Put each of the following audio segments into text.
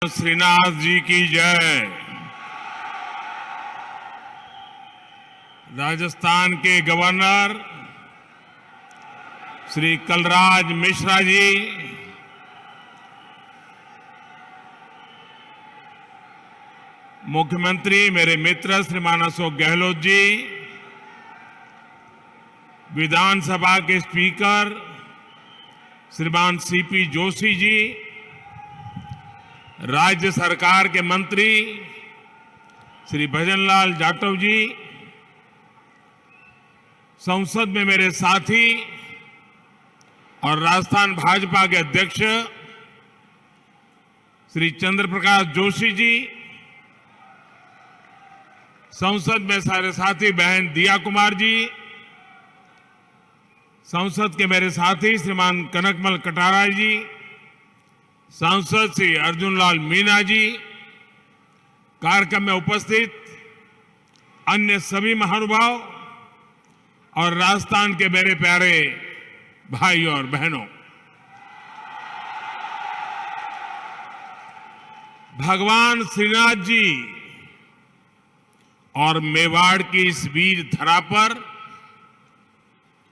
श्रीनाथ जी की जय। राजस्थान के गवर्नर श्री कलराज मिश्रा जी, मुख्यमंत्री मेरे मित्र श्रीमान अशोक गहलोत जी, विधानसभा के स्पीकर श्रीमान सीपी जोशी जी, राज्य सरकार के मंत्री श्री भजनलाल जाटव जी, संसद में मेरे साथी और राजस्थान भाजपा के अध्यक्ष श्री चंद्र प्रकाश जोशी जी, संसद में सारे साथी बहन दिया कुमार जी, संसद के मेरे साथी श्रीमान कनकमल कटारा जी, सांसद श्री अर्जुन लाल मीणा जी, कार्यक्रम में उपस्थित अन्य सभी महानुभाव और राजस्थान के मेरे प्यारे भाई और बहनों, भगवान श्रीनाथ जी और मेवाड़ की इस वीर धरा पर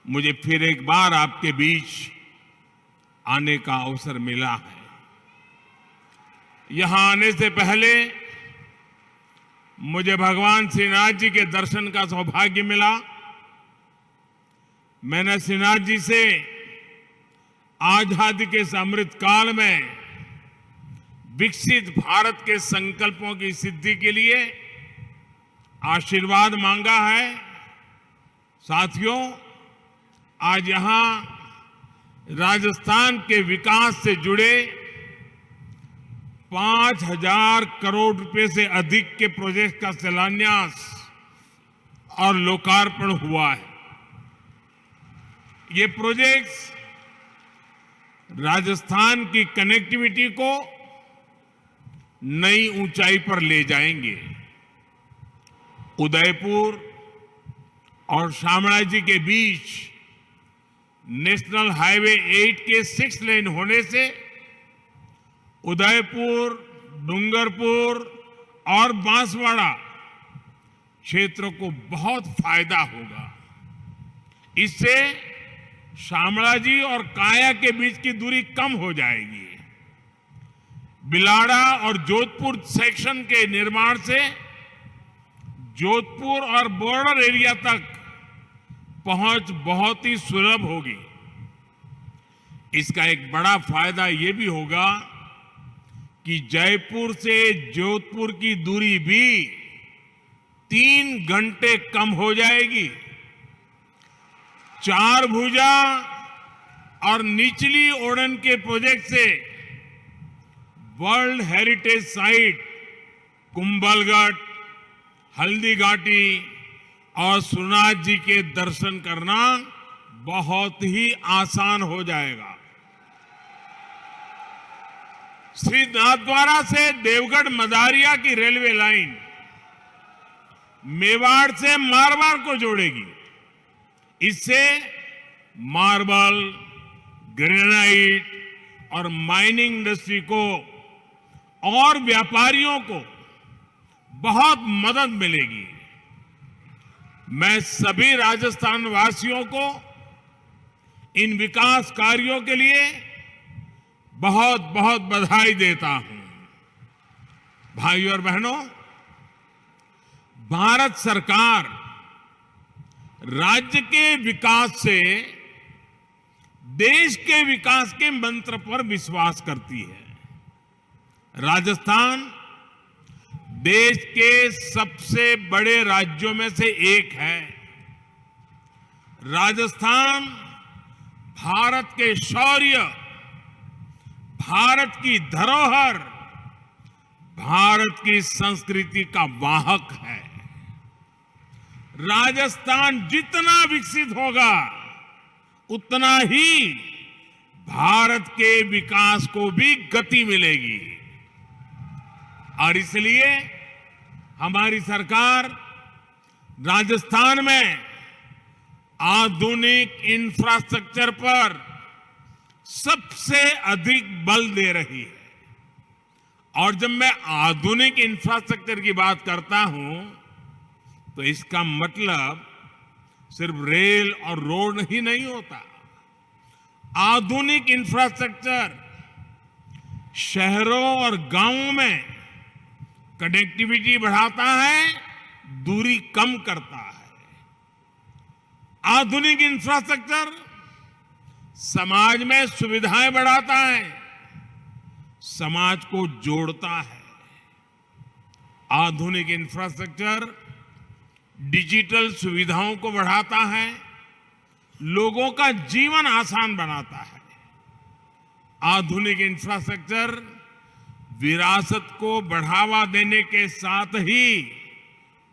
मुझे फिर एक बार आपके बीच आने का अवसर मिला है। यहां आने से पहले मुझे भगवान श्रीनाथ जी के दर्शन का सौभाग्य मिला। मैंने श्रीनाथ जी से आजादी के इस अमृत काल में विकसित भारत के संकल्पों की सिद्धि के लिए आशीर्वाद मांगा है। साथियों, आज यहां राजस्थान के विकास से जुड़े 5,000 करोड़ रुपए से अधिक के प्रोजेक्ट का शिलान्यास और लोकार्पण हुआ है। ये प्रोजेक्ट्स राजस्थान की कनेक्टिविटी को नई ऊंचाई पर ले जाएंगे। उदयपुर और शामळाजी के बीच नेशनल हाईवे 8 के 6 लेन होने से उदयपुर, डूंगरपुर और बांसवाड़ा क्षेत्रों को बहुत फायदा होगा। इससे शामळाजी और काया के बीच की दूरी कम हो जाएगी। बिलाड़ा और जोधपुर सेक्शन के निर्माण से जोधपुर और बॉर्डर एरिया तक पहुंच बहुत ही सुलभ होगी। इसका एक बड़ा फायदा यह भी होगा कि जयपुर से जोधपुर की दूरी भी 3 घंटे कम हो जाएगी। चार भुजा और निचली ओड़न के प्रोजेक्ट से world heritage site Kumbhalgarh, Haldi Ghati और श्रीनाथ जी के दर्शन करना बहुत ही आसान हो जाएगा। श्री नाथद्वारा से देवगढ़ मदारिया की रेलवे लाइन मेवाड़ से मारवाड़ को जोड़ेगी। इससे मार्बल, ग्रेनाइट और माइनिंग इंडस्ट्री को और व्यापारियों को बहुत मदद मिलेगी। मैं सभी राजस्थान वासियों को इन विकास कार्यों के लिए बहुत बहुत बधाई देता हूं। भाइयों और बहनों, भारत सरकार राज्य के विकास से देश के विकास के मंत्र पर विश्वास करती है। राजस्थान देश के सबसे बड़े राज्यों में से एक है। राजस्थान भारत के शौर्य, भारत की धरोहर, भारत की संस्कृति का वाहक है। राजस्थान जितना विकसित होगा उतना ही भारत के विकास को भी गति मिलेगी। और इसलिए हमारी सरकार राजस्थान में आधुनिक इंफ्रास्ट्रक्चर पर सबसे अधिक बल दे रही है। और जब मैं आधुनिक इंफ्रास्ट्रक्चर की बात करता हूं तो इसका मतलब सिर्फ रेल और रोड ही नहीं होता। आधुनिक इंफ्रास्ट्रक्चर शहरों और गांवों में कनेक्टिविटी बढ़ाता है, दूरी कम करता है। आधुनिक इंफ्रास्ट्रक्चर समाज में सुविधाएं बढ़ाता है, समाज को जोड़ता है। आधुनिक इंफ्रास्ट्रक्चर डिजिटल सुविधाओं को बढ़ाता है, लोगों का जीवन आसान बनाता है। आधुनिक इंफ्रास्ट्रक्चर विरासत को बढ़ावा देने के साथ ही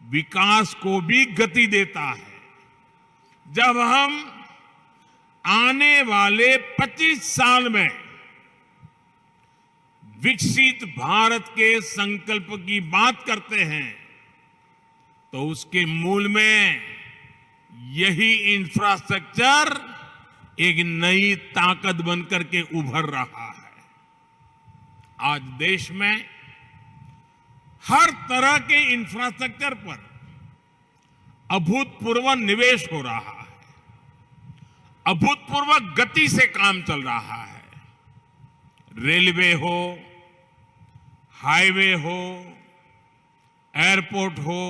विकास को भी गति देता है। जब हम आने वाले 25 साल में विकसित भारत के संकल्प की बात करते हैं तो उसके मूल में यही इंफ्रास्ट्रक्चर एक नई ताकत बनकर के उभर रहा है। आज देश में हर तरह के इंफ्रास्ट्रक्चर पर अभूतपूर्व निवेश हो रहा है, अभूतपूर्व गति से काम चल रहा है। रेलवे हो, हाईवे हो, एयरपोर्ट हो,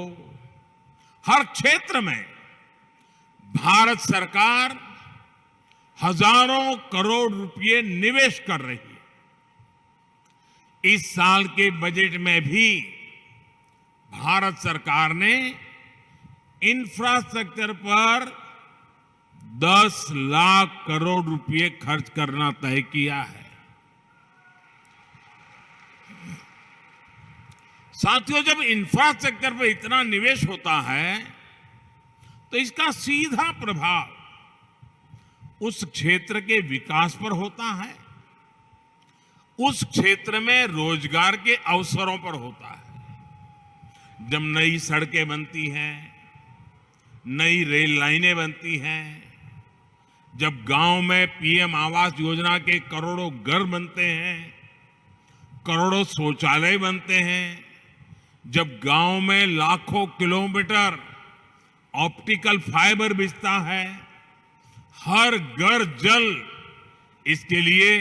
हर क्षेत्र में भारत सरकार हजारों करोड़ रुपए निवेश कर रही है। इस साल के बजट में भी भारत सरकार ने इंफ्रास्ट्रक्चर पर 10 लाख करोड़ रुपए खर्च करना तय किया है। साथियों, जब इंफ्रास्ट्रक्चर पर इतना निवेश होता है तो इसका सीधा प्रभाव उस क्षेत्र के विकास पर होता है, उस क्षेत्र में रोजगार के अवसरों पर होता है। जब नई सड़कें बनती हैं, नई रेल लाइनें बनती हैं, जब गांव में पीएम आवास योजना के करोड़ों घर बनते हैं, करोड़ों शौचालय बनते हैं, जब गांव में लाखों किलोमीटर ऑप्टिकल फाइबर बिछता है, हर घर जल इसके लिए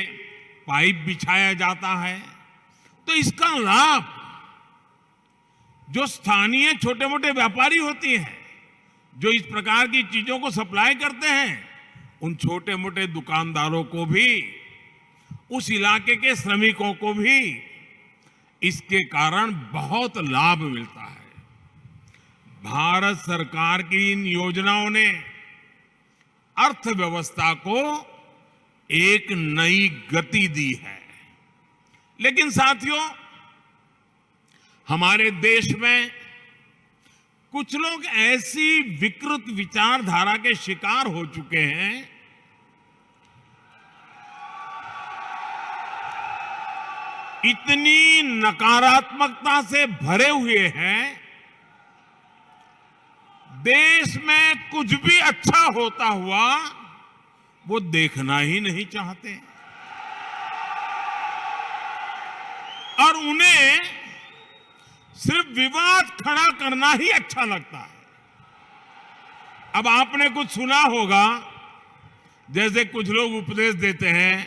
पाइप बिछाया जाता है, तो इसका लाभ जो स्थानीय छोटे मोटे व्यापारी होती हैं, जो इस प्रकार की चीजों को सप्लाई करते हैं, उन छोटे मोटे दुकानदारों को भी, उस इलाके के श्रमिकों को भी इसके कारण बहुत लाभ मिलता है। भारत सरकार की इन योजनाओं ने अर्थव्यवस्था को एक नई गति दी है। लेकिन साथियों, हमारे देश में कुछ लोग ऐसी विकृत विचारधारा के शिकार हो चुके हैं इतनी नकारात्मकता से भरे हुए हैं, देश में कुछ भी अच्छा होता हुआ वो देखना ही नहीं चाहते और उन्हें सिर्फ विवाद खड़ा करना ही अच्छा लगता है। अब आपने कुछ सुना होगा, जैसे कुछ लोग उपदेश देते हैं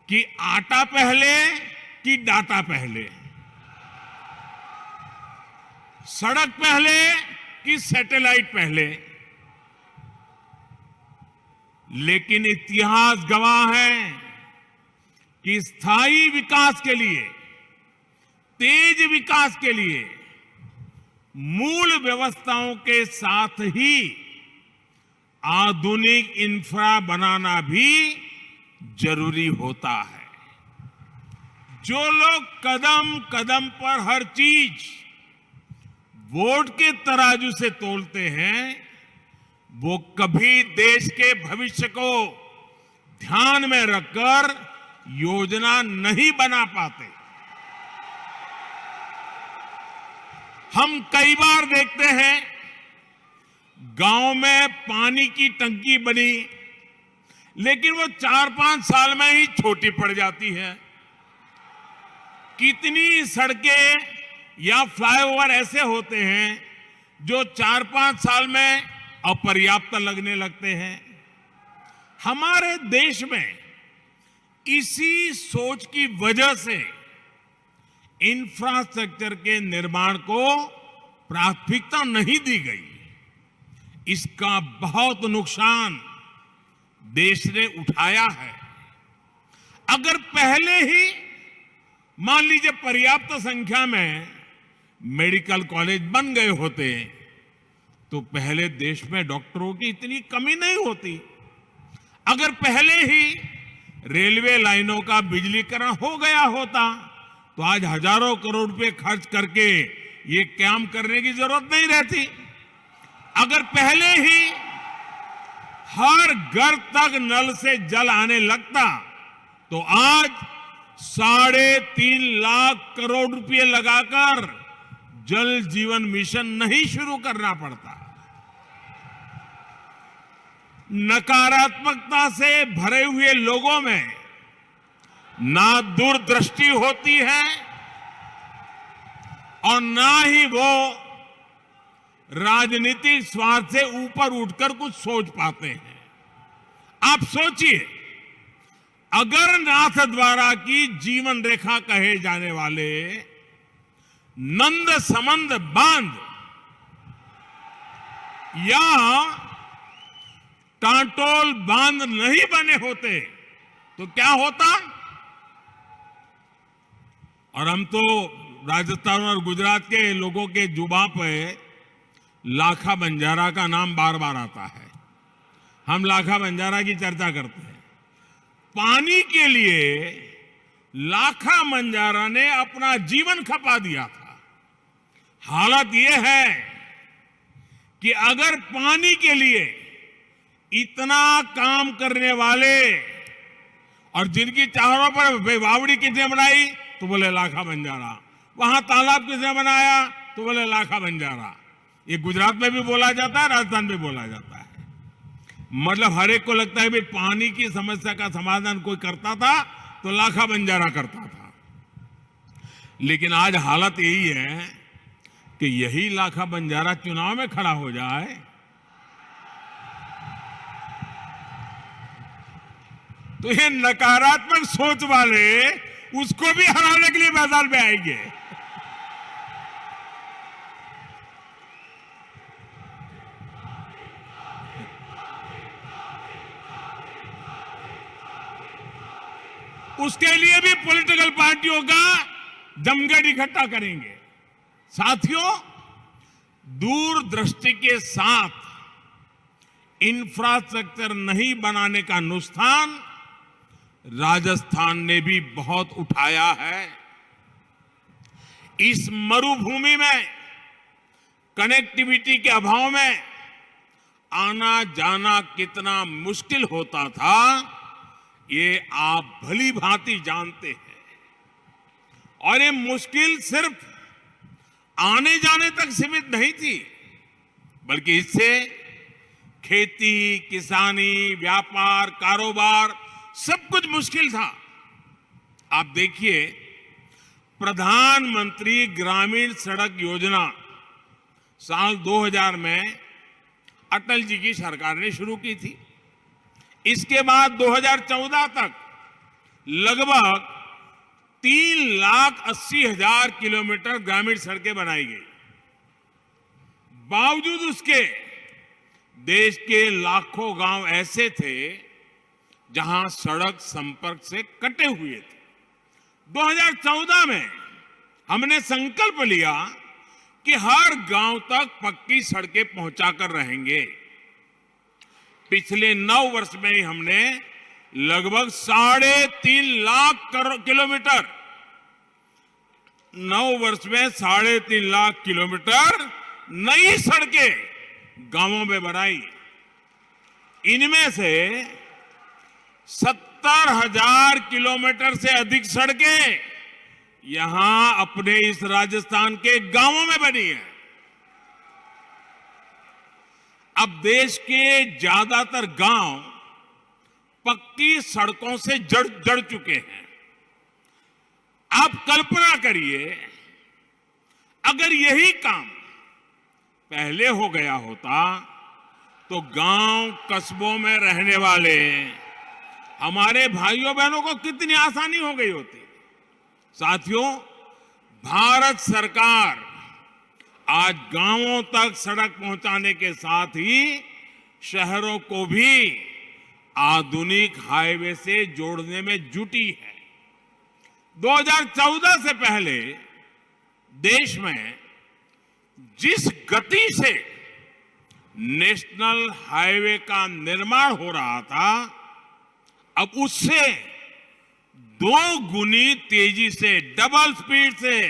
कि आटा पहले कि डाटा पहले, सड़क पहले कि सैटेलाइट पहले। लेकिन इतिहास गवाह है कि स्थायी विकास के लिए, तेज विकास के लिए मूल व्यवस्थाओं के साथ ही आधुनिक इंफ्रा बनाना भी जरूरी होता है। जो लोग कदम कदम पर हर चीज वोट के तराजू से तोलते हैं, वो कभी देश के भविष्य को ध्यान में रखकर योजना नहीं बना पाते। हम कई बार देखते हैं गांव में पानी की टंकी बनी, लेकिन वो 4-5 साल में ही छोटी पड़ जाती है। कितनी सड़कें या फ्लाईओवर ऐसे होते हैं जो 4-5 साल में अपर्याप्त लगने लगते हैं। हमारे देश में इसी सोच की वजह से इंफ्रास्ट्रक्चर के निर्माण को प्राथमिकता नहीं दी गई। इसका बहुत नुकसान देश ने उठाया है। अगर पहले ही मान लीजिए पर्याप्त संख्या में मेडिकल कॉलेज बन गए होते तो पहले देश में डॉक्टरों की इतनी कमी नहीं होती। अगर पहले ही रेलवे लाइनों का बिजलीकरण हो गया होता तो आज हजारों करोड़ रुपए खर्च करके ये काम करने की जरूरत नहीं रहती। अगर पहले ही हर घर तक नल से जल आने लगता तो आज 3.5 लाख करोड़ रुपए लगाकर जल जीवन मिशन नहीं शुरू करना पड़ता। नकारात्मकता से भरे हुए लोगों में ना दूरदृष्टि होती है और ना ही वो राजनीतिक स्वार्थ से ऊपर उठकर कुछ सोच पाते हैं। आप सोचिए, अगर नाथ द्वारा की जीवन रेखा कहे जाने वाले नंद समंद बांध या कांटोल बांध नहीं बने होते तो क्या होता। और हम तो राजस्थान और गुजरात के लोगों के जुबान पे लाखा बंजारा का नाम बार बार आता है। हम लाखा बंजारा की चर्चा करते हैं। पानी के लिए लाखा बंजारा ने अपना जीवन खपा दिया था। हालत यह है कि अगर पानी के लिए इतना काम करने वाले और जिनकी चारों पर बावड़ी किसने बनाई तो बोले लाखा बंजारा, वहां तालाब किसने बनाया तो बोले लाखा बंजारा। ये गुजरात में भी बोला जाता है, राजस्थान में बोला जाता है। मतलब हर एक को लगता है भाई पानी की समस्या का समाधान कोई करता था तो लाखा बंजारा करता था। लेकिन आज हालत यही है कि यही लाखा बंजारा चुनाव में खड़ा हो जाए तो ये नकारात्मक सोच वाले उसको भी हराने के लिए मैदान में आएंगे। उसके लिए भी पॉलिटिकल पार्टियों का जमघट इकट्ठा करेंगे। साथियों, दूरदृष्टि के साथ इंफ्रास्ट्रक्चर नहीं बनाने का नुकसान राजस्थान ने भी बहुत उठाया है। इस मरुभूमि में कनेक्टिविटी के अभाव में आना जाना कितना मुश्किल होता था ये आप भली भांति जानते हैं। और ये मुश्किल सिर्फ आने जाने तक सीमित नहीं थी, बल्कि इससे खेती, किसानी, व्यापार, कारोबार सब कुछ मुश्किल था। आप देखिए, प्रधानमंत्री ग्रामीण सड़क योजना साल 2000 में अटल जी की सरकार ने शुरू की थी। इसके बाद 2014 तक लगभग 3,80,000 किलोमीटर ग्रामीण सड़कें बनाई गई। बावजूद उसके देश के लाखों गांव ऐसे थे जहां सड़क संपर्क से कटे हुए थे। 2014 में हमने संकल्प लिया कि हर गांव तक पक्की सड़कें पहुंचाकर रहेंगे। पिछले 9 वर्ष में ही हमने लगभग 3.5 लाख किलोमीटर 9 वर्ष में 3.5 लाख किलोमीटर नई सड़कें गांवों में बनाई। इनमें से 70,000 किलोमीटर से अधिक सड़कें यहां अपने इस राजस्थान के गांवों में बनी है। अब देश के ज्यादातर गांव पक्की सड़कों से जड़ चुके हैं। आप कल्पना करिए, अगर यही काम पहले हो गया होता तो गांव कस्बों में रहने वाले हमारे भाइयों बहनों को कितनी आसानी हो गई होती। साथियों, भारत सरकार आज गांवों तक सड़क पहुंचाने के साथ ही शहरों को भी आधुनिक हाईवे से जोड़ने में जुटी है। 2014 से पहले देश में जिस गति से नेशनल हाईवे का निर्माण हो रहा था, अब उससे 2 गुनी तेजी से, डबल स्पीड से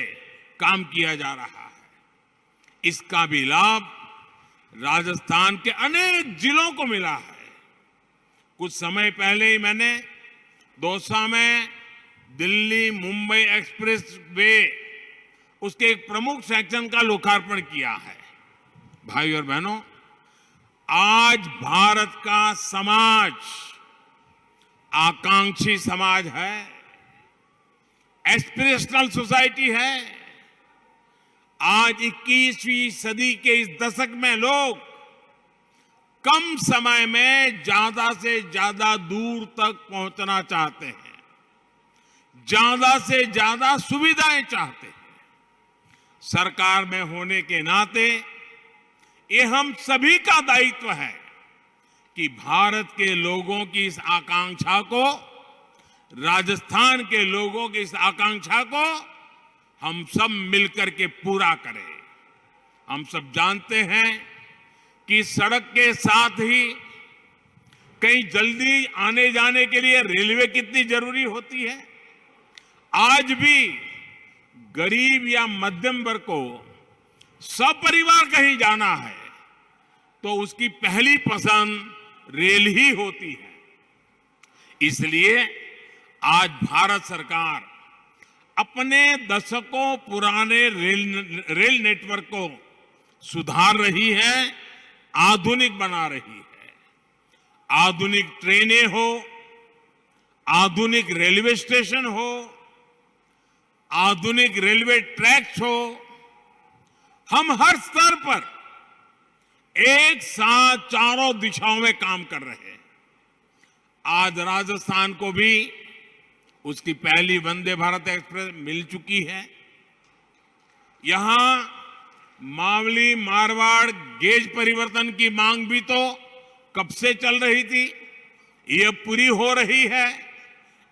काम किया जा रहा है। इसका भी लाभ राजस्थान के अनेक जिलों को मिला है। कुछ समय पहले ही मैंने दौसा में दिल्ली मुंबई एक्सप्रेस वे, उसके एक प्रमुख सेक्शन का लोकार्पण किया है। भाई और बहनों, आज भारत का समाज आकांक्षी समाज है, एस्पिरेशनल सोसाइटी है। आज 21वीं सदी के इस दशक में लोग कम समय में ज्यादा से ज्यादा दूर तक पहुंचना चाहते हैं, ज्यादा से ज्यादा सुविधाएं चाहते हैं। सरकार में होने के नाते ये हम सभी का दायित्व है कि भारत के लोगों की इस आकांक्षा को, राजस्थान के लोगों की इस आकांक्षा को हम सब मिलकर के पूरा करें। हम सब जानते हैं कि सड़क के साथ ही कहीं जल्दी आने जाने के लिए रेलवे कितनी जरूरी होती है। आज भी गरीब या मध्यम वर्ग को सपरिवार कहीं जाना है तो उसकी पहली पसंद रेल ही होती है। इसलिए आज भारत सरकार अपने दशकों पुराने रेल नेटवर्क को सुधार रही है, आधुनिक बना रही है। आधुनिक ट्रेनें हो, आधुनिक रेलवे स्टेशन हो, आधुनिक रेलवे ट्रैक्स हो, हम हर स्तर पर एक साथ चारों दिशाओं में काम कर रहे हैं। आज राजस्थान को भी उसकी पहली वंदे भारत एक्सप्रेस मिल चुकी है। यहां मावली मारवाड़ गेज परिवर्तन की मांग भी तो कब से चल रही थी, ये पूरी हो रही है।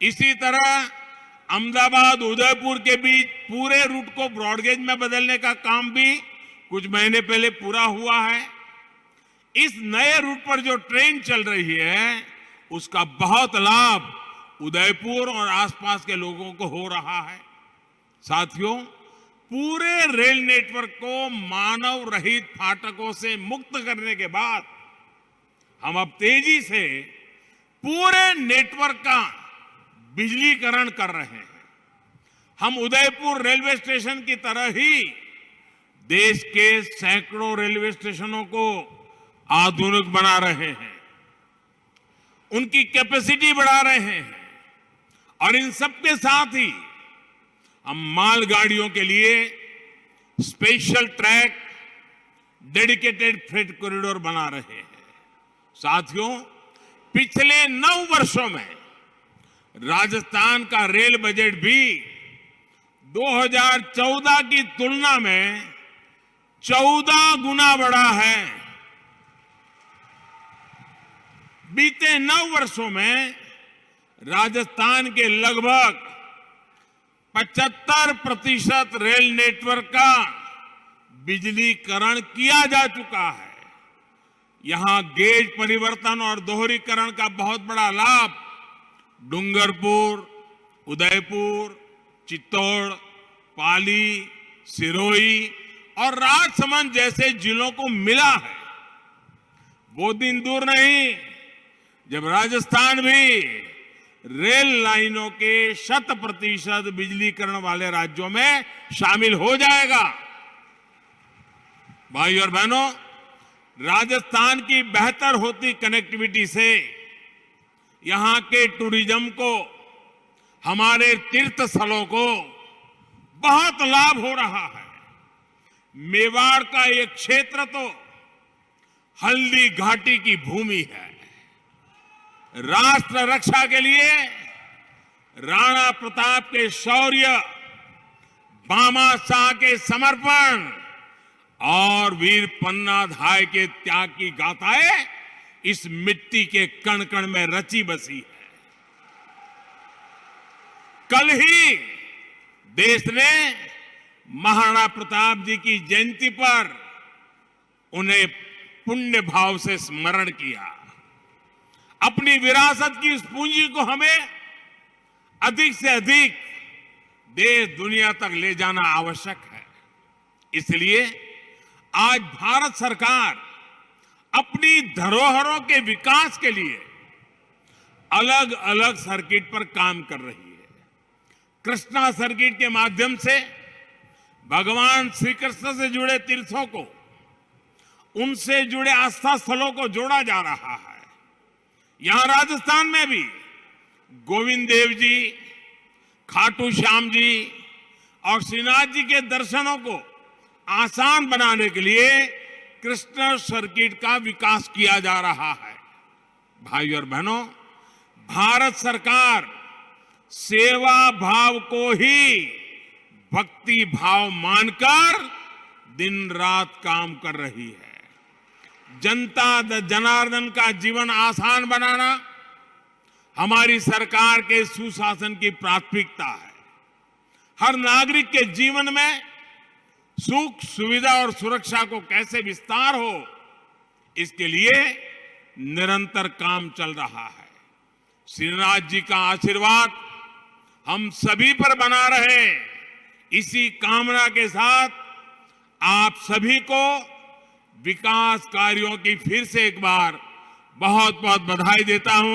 इसी तरह अहमदाबाद उदयपुर के बीच पूरे रूट को ब्रॉडगेज में बदलने का काम भी कुछ महीने पहले पूरा हुआ है। इस नए रूट पर जो ट्रेन चल रही है उसका बहुत लाभ उदयपुर और आसपास के लोगों को हो रहा है। साथियों, पूरे रेल नेटवर्क को मानव रहित फाटकों से मुक्त करने के बाद हम अब तेजी से पूरे नेटवर्क का बिजलीकरण कर रहे हैं। हम उदयपुर रेलवे स्टेशन की तरह ही देश के सैकड़ों रेलवे स्टेशनों को आधुनिक बना रहे हैं, उनकी कैपेसिटी बढ़ा रहे हैं और इन सबके साथ ही हम मालगाड़ियों के लिए special track, dedicated freight corridor बना रहे हैं। साथियों, पिछले 9 वर्षों में राजस्थान का रेल बजट भी 2014 की तुलना में 14 गुना बढ़ा है। बीते 9 वर्षों में राजस्थान के लगभग 75% रेल नेटवर्क का बिजलीकरण किया जा चुका है। यहां गेज परिवर्तन और दोहरीकरण का बहुत बड़ा लाभ डूंगरपुर, उदयपुर, चित्तौड़, पाली, सिरोही और राजसमंद जैसे जिलों को मिला है। वो दिन दूर नहीं जब राजस्थान भी रेल लाइनों के 100% बिजलीकरण वाले राज्यों में शामिल हो जाएगा। भाई और बहनों, राजस्थान की बेहतर होती कनेक्टिविटी से यहां के टूरिज्म को, हमारे तीर्थ स्थलों को बहुत लाभ हो रहा है। मेवाड़ का ये क्षेत्र तो हल्दी घाटी की भूमि है। राष्ट्र रक्षा के लिए राणा प्रताप के शौर्य, भामा शाह के समर्पण और वीर पन्ना धाय के त्याग की गाथाएं इस मिट्टी के कण कण में रची बसी है। कल ही देश ने महाराणा प्रताप जी की जयंती पर उन्हें पुण्य भाव से स्मरण किया। अपनी विरासत की इस पूंजी को हमें अधिक से अधिक देश दुनिया तक ले जाना आवश्यक है। इसलिए आज भारत सरकार अपनी धरोहरों के विकास के लिए अलग अलग सर्किट पर काम कर रही है। कृष्णा सर्किट के माध्यम से भगवान श्री कृष्ण से जुड़े तीर्थों को, उनसे जुड़े आस्था स्थलों को जोड़ा जा रहा है। यहां राजस्थान में भी गोविंद देव जी, खाटू श्याम जी और श्रीनाथ जी के दर्शनों को आसान बनाने के लिए कृष्ण सर्किट का विकास किया जा रहा है। भाइयों और बहनों, भारत सरकार सेवा भाव को ही भक्ति भाव मानकर दिन रात काम कर रही है। जनता जनार्दन का जीवन आसान बनाना हमारी सरकार के सुशासन की प्राथमिकता है। हर नागरिक के जीवन में सुख, सुविधा और सुरक्षा को कैसे विस्तार हो, इसके लिए निरंतर काम चल रहा है। श्रीनाथ जी का आशीर्वाद हम सभी पर बना रहे, इसी कामना के साथ आप सभी को विकास कार्यों की फिर से एक बार बहुत बहुत बधाई देता हूं।